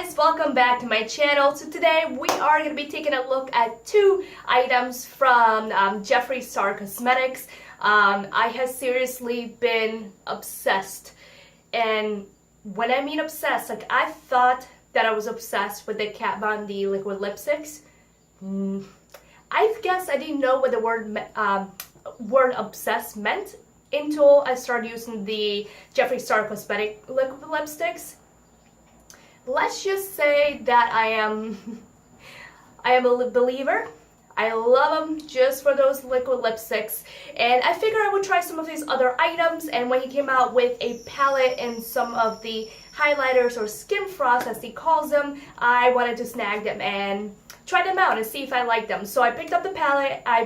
guys, welcome back to my channel. So today we are going to be taking a look at two items from Jeffree Star Cosmetics. I have seriously been obsessed, and when I mean obsessed, like I thought that I was obsessed with the Kat Von D liquid lipsticks. I guess I didn't know what the word obsessed meant until I started using the Jeffree Star Cosmetic liquid lipsticks. Let's just say that I am a believer. I love them just for those liquid lipsticks, and I figured I would try some of these other items. And when he came out with a palette and some of the highlighters or skin frost as he calls them, I wanted to snag them and try them out and see if I like them. So I picked up the palette. I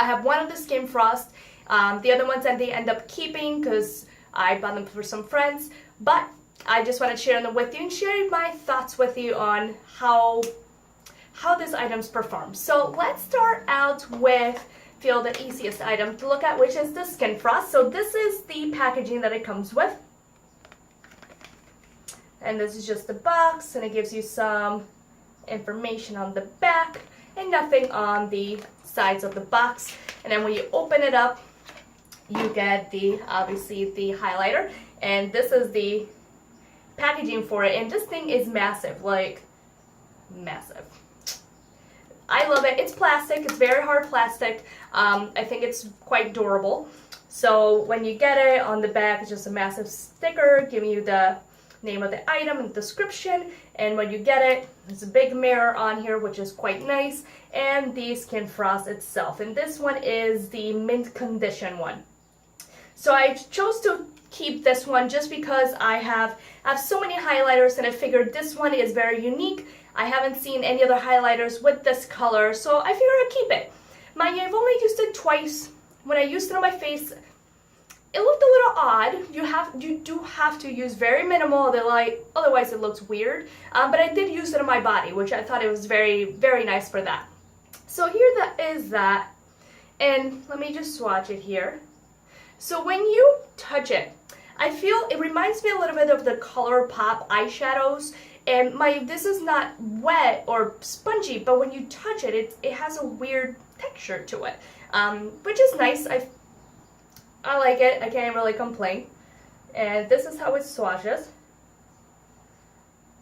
have one of the skin frost. The other ones I did end up keeping because I bought them for some friends, but I just want to share them with you and share my thoughts with you on how these items perform. So let's start out with the easiest item to look at, which is the skin frost. So this is the packaging that it comes with, and this is just the box, and it gives you some information on the back and nothing on the sides of the box. And then when you open it up, you get obviously the highlighter, and this is the packaging for it, and this thing is massive, like massive. I love it. It's plastic. It's very hard plastic. I think it's quite durable. So when you get it, on the back it's just a massive sticker giving you the name of the item and description, and when you get it, there's a big mirror on here, which is quite nice, and the skin frost itself, and this one is the mint condition one. So I chose to keep this one just because I have so many highlighters, and I figured this one is very unique. I haven't seen any other highlighters with this color, so I figured I'd keep it. Mind you, I've only used it twice. When I used it on my face, it looked a little odd. You do have to use very minimal, otherwise it looks weird. But I did use it on my body, which I thought it was very, very nice for that. So here is that, and let me just swatch it here. So when you touch it, I feel it reminds me a little bit of the ColourPop eyeshadows, and this is not wet or spongy, but when you touch it, it has a weird texture to it, which is nice. I like it. I can't really complain. And this is how it swatches.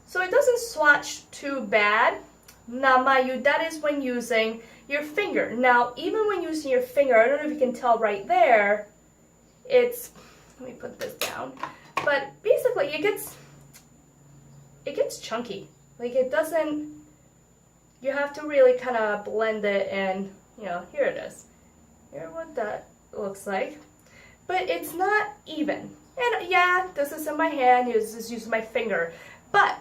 So it doesn't swatch too bad. Now, mind you, that is when using your finger. Now, even when using your finger, I don't know if you can tell right there, let me put this down, but basically it gets chunky. Like, it doesn't, you have to really kind of blend it, and here it is. Here's what that looks like. But it's not even. And yeah, this is in my hand, just using my finger. But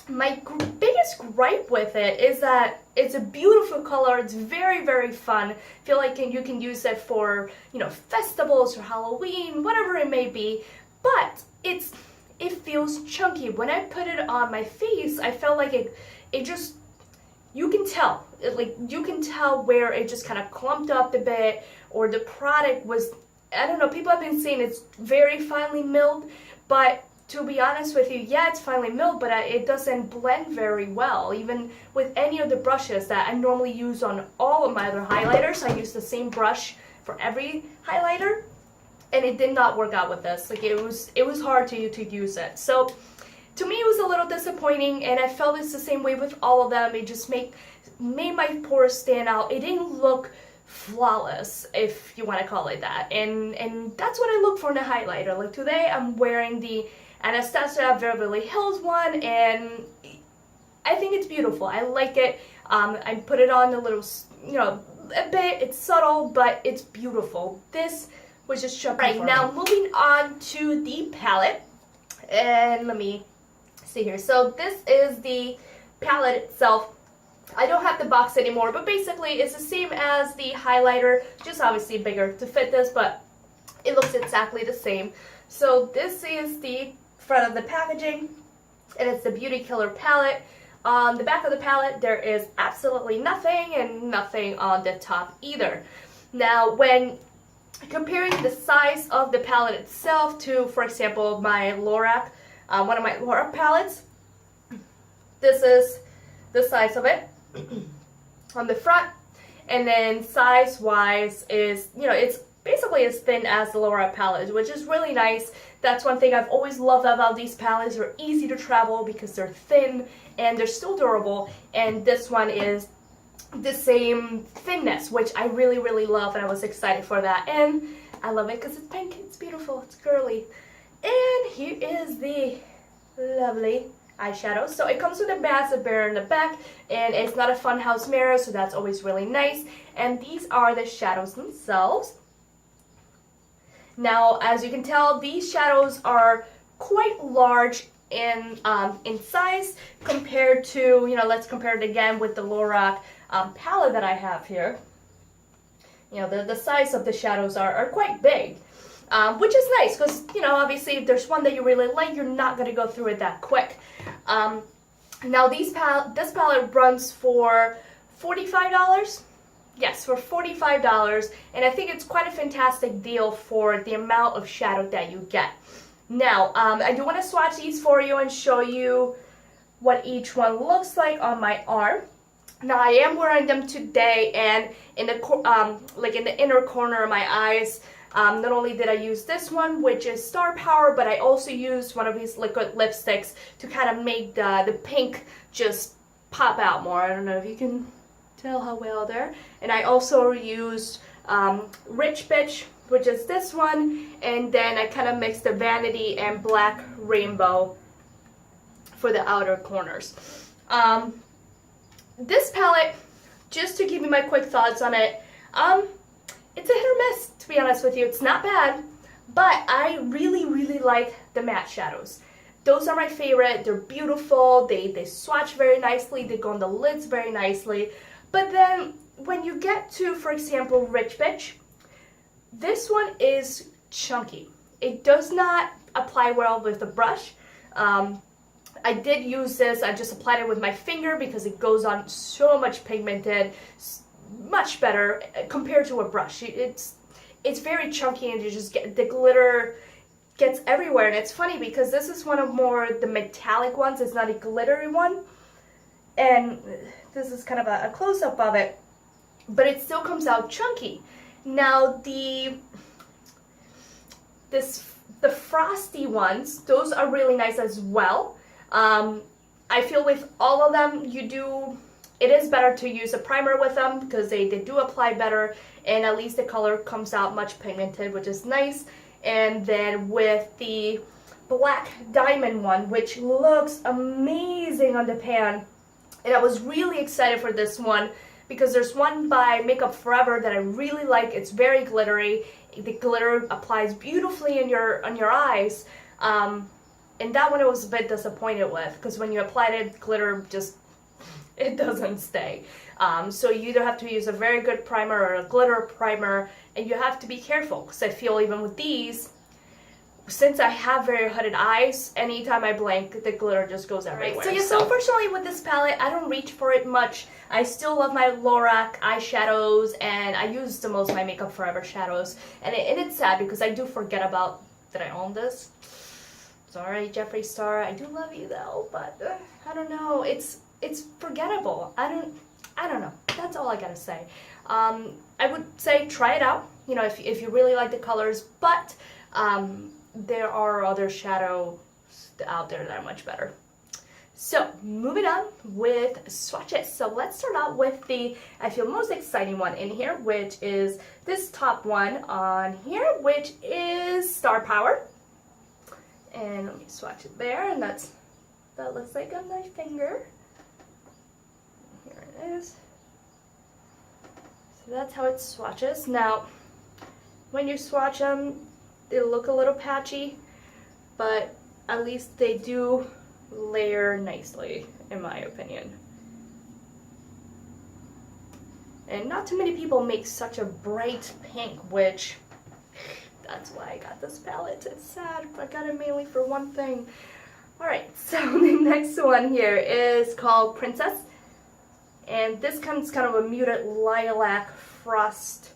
my biggest gripe with it is that it's a beautiful color. It's very, very fun. I feel like you can use it for, festivals or Halloween, whatever it may be. But it feels chunky. When I put it on my face, I felt like it just, you can tell. You can tell where it just kind of clumped up a bit, or the product was, I don't know, people have been saying it's very finely milled, but to be honest with you, yeah, it's finely milled, but it doesn't blend very well. Even with any of the brushes that I normally use on all of my other highlighters, I use the same brush for every highlighter, and it did not work out with this. Like, it was hard to use it. So to me, it was a little disappointing, and I felt it's the same way with all of them. It just made my pores stand out. It didn't look flawless, if you want to call it that, and that's what I look for in a highlighter. Like today, I'm wearing the Anastasia Beverly Hills one, and I think it's beautiful. I like it. I put it on a little, a bit. It's subtle, but it's beautiful. This was just shocking. Right, now moving on to the palette, and let me see here. So this is the palette itself. I don't have the box anymore, but basically it's the same as the highlighter, just obviously bigger to fit this, but it looks exactly the same. So this is the front of the packaging, and it's the Beauty Killer palette. On the back of the palette, there is absolutely nothing, and nothing on the top either. Now, when comparing the size of the palette itself to, for example, my Lorac, one of my Lorac palettes, This is the size of it on the front, and then size-wise is, you know, it's basically as thin as the Lorac palette, which is really nice. That's one thing I've always loved about these palettes. They're easy to travel because they're thin and they're still durable, and this one is the same thinness, which I really, really love, and I was excited for that. And I love it because it's pink, it's beautiful, it's girly. And here is the lovely eyeshadow. So it comes with a massive mirror in the back, and it's not a funhouse mirror, so that's always really nice. And these are the shadows themselves. Now, as you can tell, these shadows are quite large in size compared to, you know, let's compare it again with the Lorac palette that I have here. You know, the size of the shadows are quite big, which is nice because, you know, obviously if there's one that you really like, you're not going to go through it that quick. Now this palette runs for $45. Yes, for $45, and I think it's quite a fantastic deal for the amount of shadow that you get. Now, I do want to swatch these for you and show you what each one looks like on my arm. Now, I am wearing them today, and in the like in the inner corner of my eyes, not only did I use this one, which is Star Power, but I also used one of these liquid lipsticks to kind of make the pink just pop out more. I don't know if you can tell how well there. And I also used Rich Bitch, which is this one, and then I kind of mixed the Vanity and Black Rainbow for the outer corners. This palette, just to give you my quick thoughts on it, it's a hit or miss, to be honest with you. It's not bad, but I really, really like the matte shadows. Those are my favorite. They're beautiful. They swatch very nicely. They go on the lids very nicely. But then when you get to, for example, Rich Bitch, this one is chunky. It does not apply well with the brush. I did use this. I just applied it with my finger because it goes on so much pigmented, much better compared to a brush. It's very chunky, and you just get the glitter gets everywhere. And it's funny because this is one of more the metallic ones. It's not a glittery one, and this is kind of a close-up of it, but it still comes out chunky. Now the frosty ones, those are really nice as well. I feel with all of them, it is better to use a primer with them because they do apply better, and at least the color comes out much pigmented, which is nice. And then with the Black Diamond one, which looks amazing on the pan, and I was really excited for this one because there's one by Makeup Forever that I really like. It's very glittery. The glitter applies beautifully on your eyes. And that one I was a bit disappointed with because when you applied it, glitter just, it doesn't stay. So you either have to use a very good primer or a glitter primer, and you have to be careful because I feel even with these, since I have very hooded eyes, anytime I blink, the glitter just goes everywhere. Right, so unfortunately with this palette, I don't reach for it much. I still love my Lorac eyeshadows, and I use the most of my Makeup Forever shadows. And it's sad because I do forget about that I own this. Sorry, Jeffree Star, I do love you though, but I don't know. It's forgettable. I don't know. That's all I gotta say. I would say try it out. You know, if you really like the colors, but there are other shadows out there that are much better. So moving on with swatches. So let's start out with the, I feel, most exciting one in here, which is this top one on here, which is Star Power. And let me swatch it there, and that looks like on my finger. Here it is. So that's how it swatches. Now, when you swatch them, they look a little patchy, but at least they do layer nicely, in my opinion. And not too many people make such a bright pink, which that's why I got this palette. It's sad, I got it mainly for one thing. Alright, so the next one here is called Princess. And this comes kind of a muted lilac frosty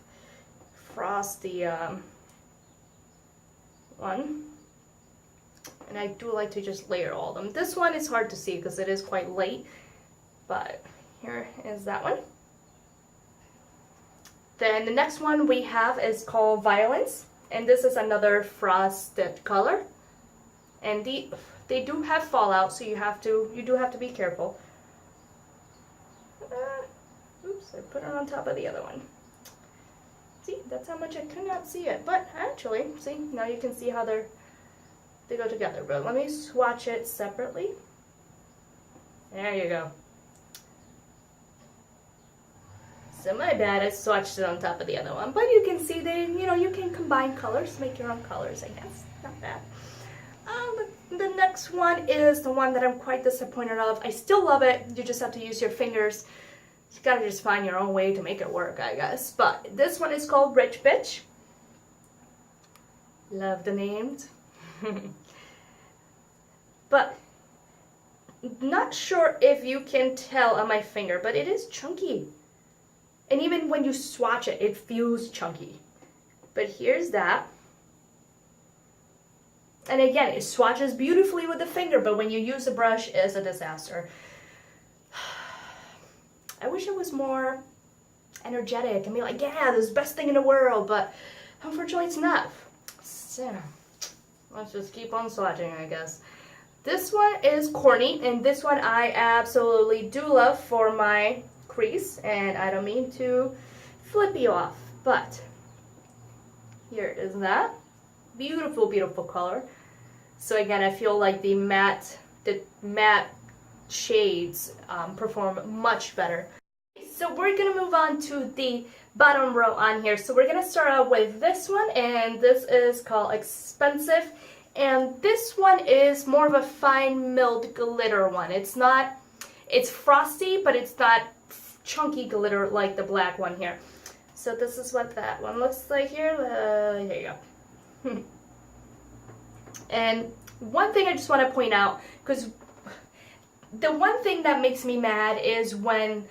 one. And I do like to just layer all of them. This one is hard to see because it is quite late, but here is that one. Then the next one we have is called Violence, and this is another frosted color. And they do have fallout, so you do have to be careful. Oops, I put it on top of the other one. See, that's how much I could not see it. But actually, see, now you can see how they go together. But let me swatch it separately. There you go. So my bad, I swatched it on top of the other one. But you can see you can combine colors, make your own colors, I guess. Not bad. The next one is the one that I'm quite disappointed of. I still love it. You just have to use your fingers. You gotta just find your own way to make it work, I guess. But this one is called Rich Bitch. Love the names. But not sure if you can tell on my finger, but it is chunky. And even when you swatch it, it feels chunky. But here's that. And again, it swatches beautifully with the finger, but when you use a brush, it's a disaster. I wish it was more energetic and be like, yeah, this is the best thing in the world, but unfortunately it's not. So, let's just keep on swatching, I guess. This one is corny, and this one I absolutely do love for my crease, and I don't mean to flip you off, but here is that. Beautiful, beautiful color. So again, I feel like the matte shades perform much better. So we're gonna move on to the bottom row on here. So we're gonna start out with this one, and this is called Expensive. And this one is more of a fine milled glitter one. It's frosty, but it's not chunky glitter like the black one here. So this is what that one looks like here. Here you go. And one thing I just want to point out, because the one thing that makes me mad is when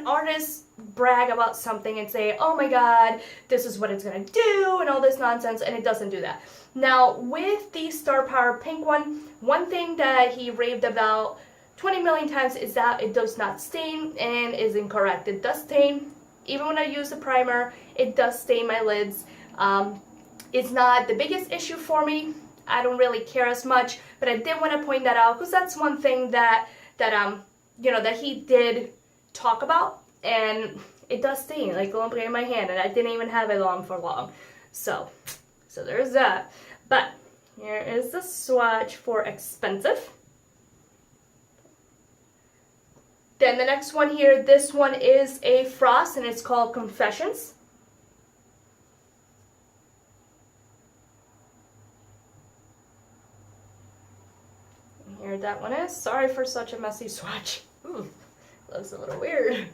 artists brag about something and say, oh my god, this is what it's going to do and all this nonsense, and it doesn't do that. Now, with the Star Power pink one thing that he raved about 20 million times is that it does not stain, and is incorrect. It does stain. Even when I use the primer, it does stain my lids. It's not the biggest issue for me. I don't really care as much, but I did want to point that out because that's one thing that he did talk about, and it does stain, like lumber in my hand, and I didn't even have it on for long. So there's that. But here is the swatch for Expensive. Then the next one here, this one is a frost, and it's called Confessions. And here that one is. Sorry for such a messy swatch. Ooh, looks a little weird.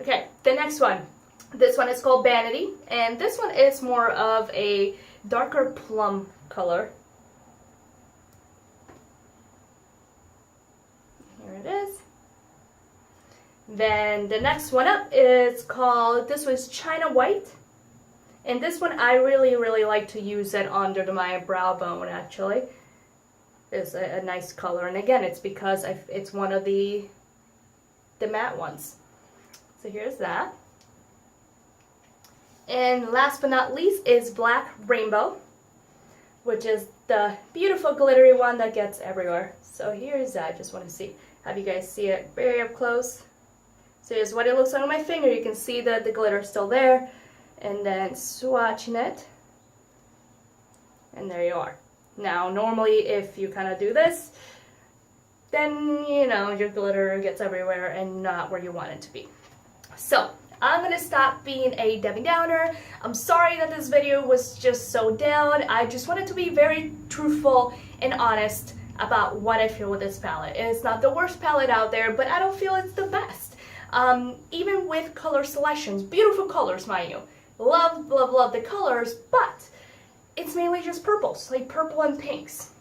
Okay, the next one. This one is called Vanity, and this one is more of a darker plum color. Here it is. Then the next one up is called, this was China White. And this one I really, really like to use it under my brow bone, actually. It's a nice color. And again, it's because it's one of the matte ones. So here's that. And last but not least is Black Rainbow, which is the beautiful glittery one that gets everywhere. So here's that. I just want to have you guys see it very up close. So here's what it looks like on my finger. You can see that the glitter is still there. And then swatching it. And there you are. Now, normally if you kind of do this, then, your glitter gets everywhere and not where you want it to be. So, I'm going to stop being a Debbie Downer. I'm sorry that this video was just so down. I just wanted to be very truthful and honest about what I feel with this palette. It's not the worst palette out there, but I don't feel it's the best. Even with color selections, beautiful colors, mind you. Love, love, love the colors, but it's mainly just purples, like purple and pinks.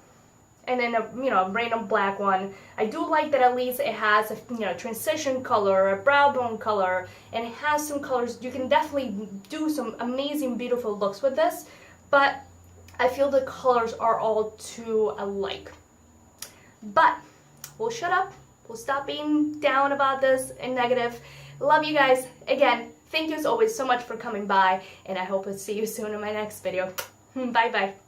And then a random black one. I do like that at least it has a transition color, a brow bone color, and it has some colors. You can definitely do some amazing, beautiful looks with this. But I feel the colors are all too alike. But we'll shut up. We'll stop being down about this and negative. Love you guys. Again, thank you as always so much for coming by, and I hope to see you soon in my next video. Bye bye.